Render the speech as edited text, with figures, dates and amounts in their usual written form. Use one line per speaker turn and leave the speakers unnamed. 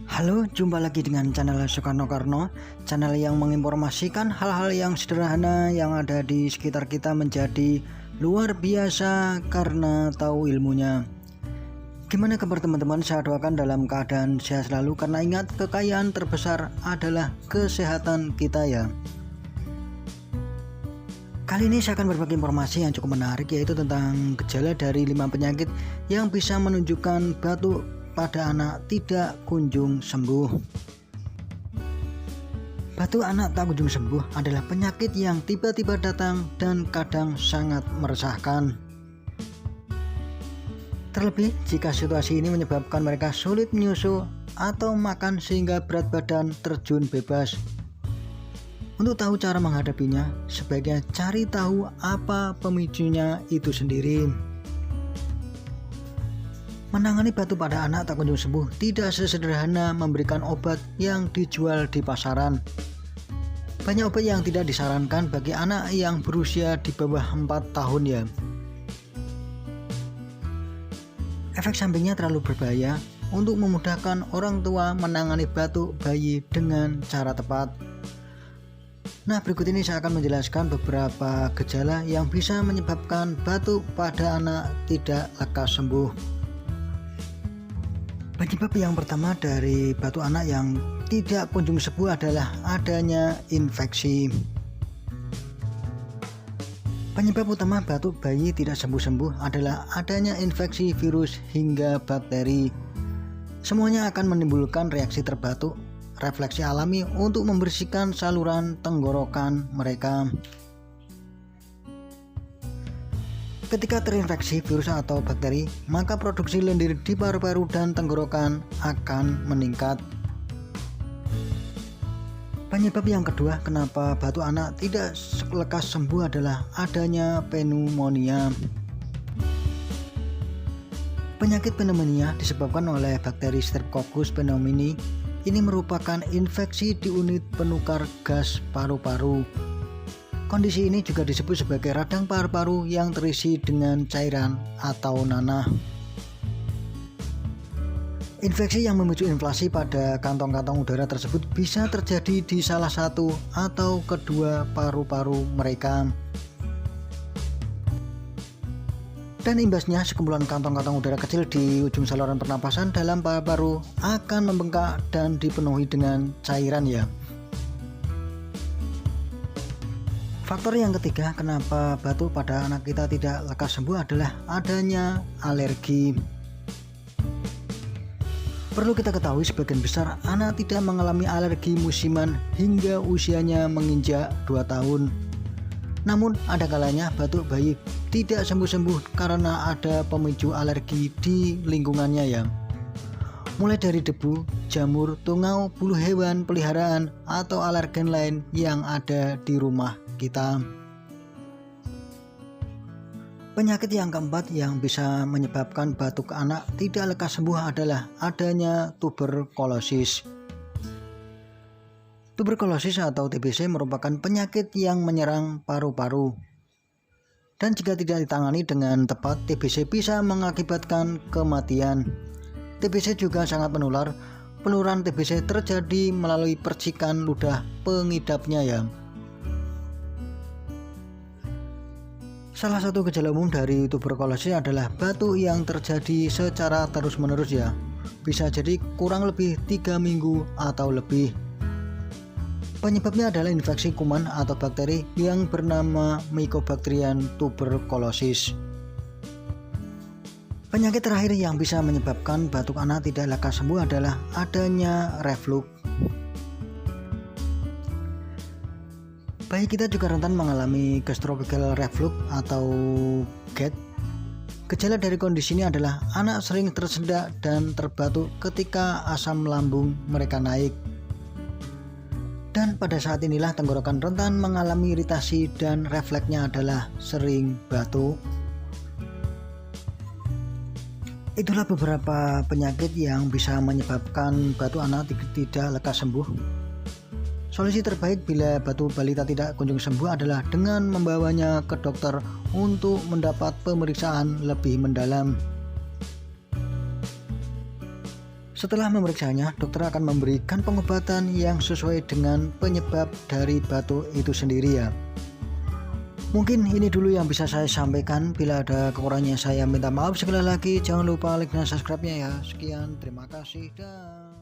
Halo, jumpa lagi dengan channel Soekarno Karno, channel yang menginformasikan hal-hal yang sederhana yang ada di sekitar kita menjadi luar biasa karena tahu ilmunya. Gimana kabar teman-teman? Saya doakan dalam keadaan sehat selalu, karena ingat, kekayaan terbesar adalah kesehatan kita ya. Kali ini saya akan berbagi informasi yang cukup menarik, yaitu tentang gejala dari 5 penyakit yang bisa menunjukkan batuk pada anak tidak kunjung sembuh. Batuk anak tak kunjung sembuh adalah penyakit yang tiba-tiba datang dan kadang sangat meresahkan. Terlebih jika situasi ini menyebabkan mereka sulit menyusu atau makan sehingga berat badan terjun bebas. Untuk tahu cara menghadapinya, sebaiknya cari tahu apa pemicunya itu sendiri. Menangani batuk pada anak tak kunjung sembuh tidak sesederhana memberikan obat yang dijual di pasaran. Banyak obat yang tidak disarankan bagi anak yang berusia di bawah 4 tahun ya. Efek sampingnya terlalu berbahaya untuk memudahkan orang tua menangani batuk bayi dengan cara tepat. Nah, berikut ini saya akan menjelaskan beberapa gejala yang bisa menyebabkan batuk pada anak tidak lekas sembuh. Penyebab yang pertama dari batuk anak yang tidak kunjung sembuh adalah adanya infeksi. Penyebab utama batuk bayi tidak sembuh-sembuh adalah adanya infeksi virus hingga bakteri. Semuanya akan menimbulkan reaksi terbatuk, refleksi alami untuk membersihkan saluran tenggorokan mereka. Ketika terinfeksi virus atau bakteri, maka produksi lendir di paru-paru dan tenggorokan akan meningkat. Penyebab yang kedua kenapa batuk anak tidak lekas sembuh adalah adanya pneumonia. Penyakit pneumonia disebabkan oleh bakteri Streptococcus pneumoniae. Ini merupakan infeksi di unit penukar gas paru-paru. Kondisi ini juga disebut sebagai radang paru-paru yang terisi dengan cairan atau nanah. Infeksi yang memicu inflamasi pada kantong-kantong udara tersebut bisa terjadi di salah satu atau kedua paru-paru mereka. Dan imbasnya, sekumpulan kantong-kantong udara kecil di ujung saluran pernapasan dalam paru-paru akan membengkak dan dipenuhi dengan cairan ya. Faktor yang ketiga kenapa batuk pada anak kita tidak lekas sembuh adalah adanya alergi. Perlu kita ketahui, sebagian besar anak tidak mengalami alergi musiman hingga usianya menginjak 2 tahun. Namun ada kalanya batuk bayi tidak sembuh-sembuh karena ada pemicu alergi di lingkungannya ya. Mulai dari debu, jamur, tungau, bulu hewan peliharaan, atau alergen lain yang ada di rumah kita. Penyakit yang keempat yang bisa menyebabkan batuk anak tidak lekas sembuh adalah adanya tuberkulosis. Tuberkulosis atau TBC merupakan penyakit yang menyerang paru-paru. Dan jika tidak ditangani dengan tepat, TBC bisa mengakibatkan kematian. TBC juga sangat menular. Penularan TBC terjadi melalui percikan ludah pengidapnya ya. Salah satu gejala umum dari tuberkulosis adalah batuk yang terjadi secara terus-menerus ya. Bisa jadi kurang lebih 3 minggu atau lebih. Penyebabnya adalah infeksi kuman atau bakteri yang bernama Mycobacterium tuberculosis. Penyakit terakhir yang bisa menyebabkan batuk anak tidak lekas sembuh adalah adanya reflux. Bayi kita juga rentan mengalami gastroesophageal reflux atau GERD. Gejala dari kondisi ini adalah anak sering tersendak dan terbatuk ketika asam lambung mereka naik. Dan pada saat inilah tenggorokan rentan mengalami iritasi dan refleksnya adalah sering batuk. Itulah beberapa penyakit yang bisa menyebabkan batuk anak tidak lekas sembuh. Solusi terbaik bila batuk balita tidak kunjung sembuh adalah dengan membawanya ke dokter untuk mendapat pemeriksaan lebih mendalam. Setelah memeriksanya, dokter akan memberikan pengobatan yang sesuai dengan penyebab dari batuk itu sendiri ya. Mungkin ini dulu yang bisa saya sampaikan. Bila ada kekurangannya saya minta maaf sekali lagi. Jangan lupa like dan subscribe-nya ya. Sekian, terima kasih dan